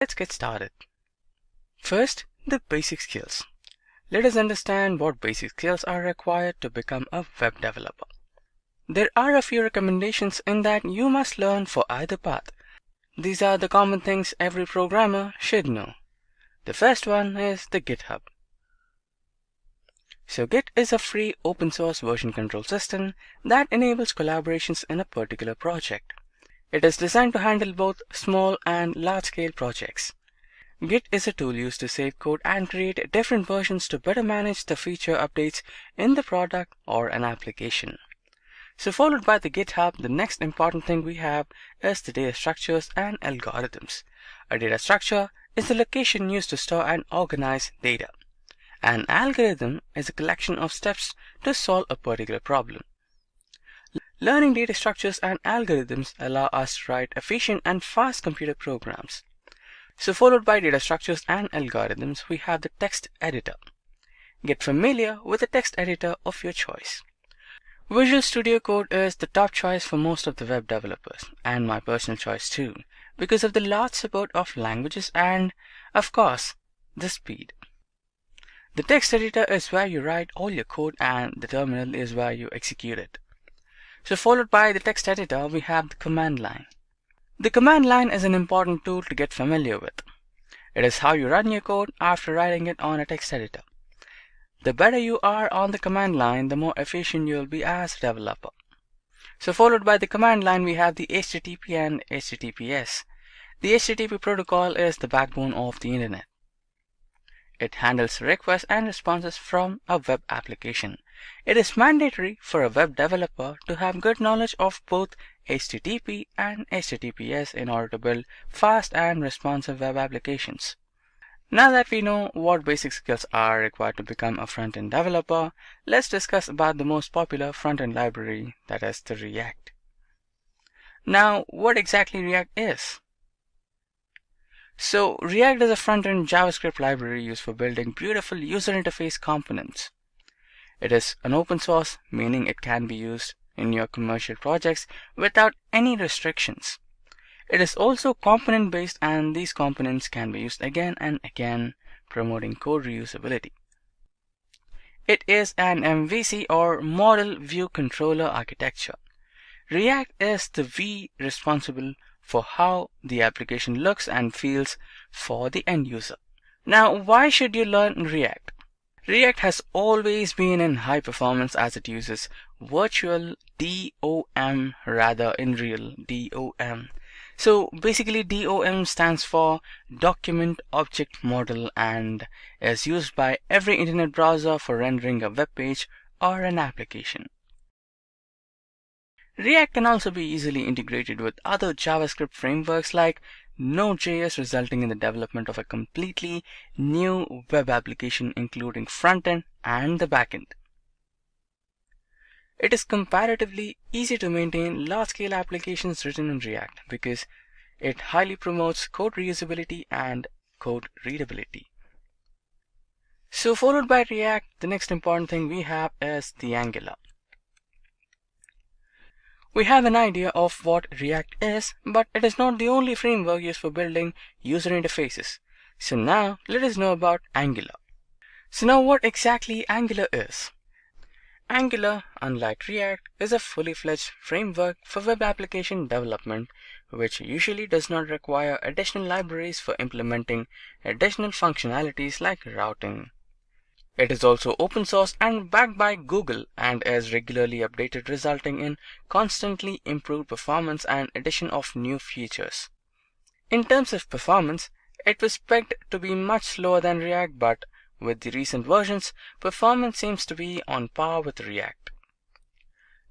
Let's get started. First, the basic skills. Let us understand what basic skills are required to become a web developer. There are a few recommendations in that you must learn for either path. These are the common things every programmer should know. The first one is the GitHub. So Git is a free open source version control system that enables collaborations in a particular project. It is designed to handle both small and large-scale projects. Git is a tool used to save code and create different versions to better manage the feature updates in the product or an application. So followed by the GitHub, the next important thing we have is the data structures and algorithms. A data structure is the location used to store and organize data. An algorithm is a collection of steps to solve a particular problem. Learning data structures and algorithms allow us to write efficient and fast computer programs. So followed by data structures and algorithms, we have the text editor. Get familiar with the text editor of your choice. Visual Studio Code is the top choice for most of the web developers, and my personal choice too, because of the large support of languages and, of course, the speed. The text editor is where you write all your code and the terminal is where you execute it. So followed by the text editor, we have the command line. The command line is an important tool to get familiar with. It is how you run your code after writing it on a text editor. The better you are on the command line, the more efficient you will be as a developer. So followed by the command line, we have the HTTP and HTTPS. The HTTP protocol is the backbone of the internet. It handles requests and responses from a web application. It is mandatory for a web developer to have good knowledge of both HTTP and HTTPS in order to build fast and responsive web applications. Now that we know what basic skills are required to become a front-end developer, let's discuss about the most popular front-end library, that is the React. Now, what exactly React is? So, React is a front-end JavaScript library used for building beautiful user interface components. It is an open source, meaning it can be used in your commercial projects without any restrictions. It is also component-based, and these components can be used again and again, promoting code reusability. It is an MVC or Model View Controller architecture. React is the V responsible for how the application looks and feels for the end user. Now, why should you learn React? React has always been in high performance as it uses virtual DOM rather in real DOM. So basically DOM stands for Document Object Model and is used by every internet browser for rendering a web page or an application. React can also be easily integrated with other JavaScript frameworks like Node.js, resulting in the development of a completely new web application including front-end and the back-end. It is comparatively easy to maintain large-scale applications written in React because it highly promotes code reusability and code readability. So followed by React, the next important thing we have is the Angular. We have an idea of what React is, but it is not the only framework used for building user interfaces. So now let us know about Angular. So now what exactly Angular is? Angular, unlike React, is a fully fledged framework for web application development, which usually does not require additional libraries for implementing additional functionalities like routing. It is also open source and backed by Google and is regularly updated, resulting in constantly improved performance and addition of new features. In terms of performance, it was pegged to be much slower than React, but with the recent versions, performance seems to be on par with React.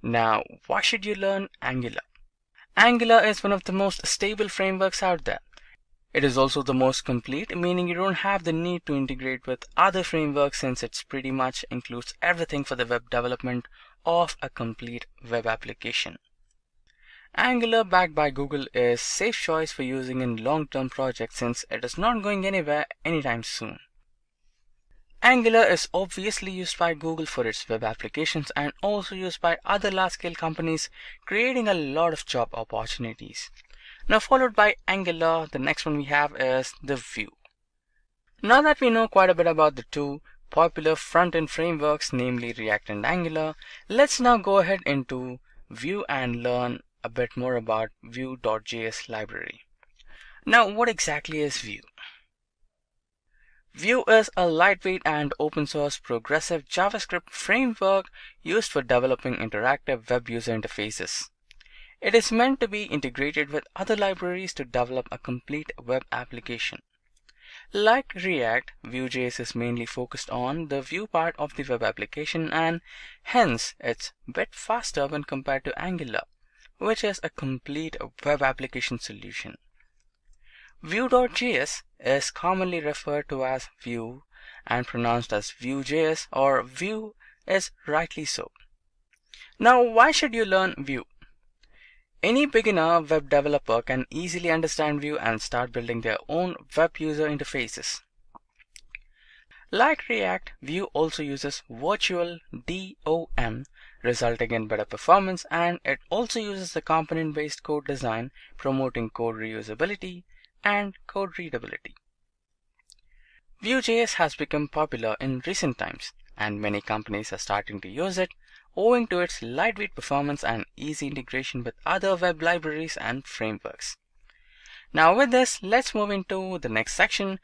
Now, why should you learn Angular? Angular is one of the most stable frameworks out there. It is also the most complete, meaning you don't have the need to integrate with other frameworks since it pretty much includes everything for the web development of a complete web application. Angular, backed by Google, is safe choice for using in long-term projects since it is not going anywhere anytime soon. Angular is obviously used by Google for its web applications and also used by other large-scale companies, creating a lot of job opportunities. Now followed by Angular, the next one we have is the Vue. Now that we know quite a bit about the two popular front-end frameworks, namely React and Angular, let's now go ahead into Vue and learn a bit more about Vue.js library. Now, what exactly is Vue? Vue is a lightweight and open source progressive JavaScript framework used for developing interactive web user interfaces. It is meant to be integrated with other libraries to develop a complete web application. Like React, Vue.js is mainly focused on the Vue part of the web application, and hence it's a bit faster when compared to Angular, which is a complete web application solution. Vue.js is commonly referred to as Vue and pronounced as Vue.js, or Vue is rightly so. Now, why should you learn Vue? Any beginner web developer can easily understand Vue and start building their own web user interfaces. Like React, Vue also uses virtual DOM, resulting in better performance, and it also uses the component-based code design, promoting code reusability and code readability. Vue.js has become popular in recent times, and many companies are starting to use it, owing to its lightweight performance and easy integration with other web libraries and frameworks. Now with this, let's move into the next section.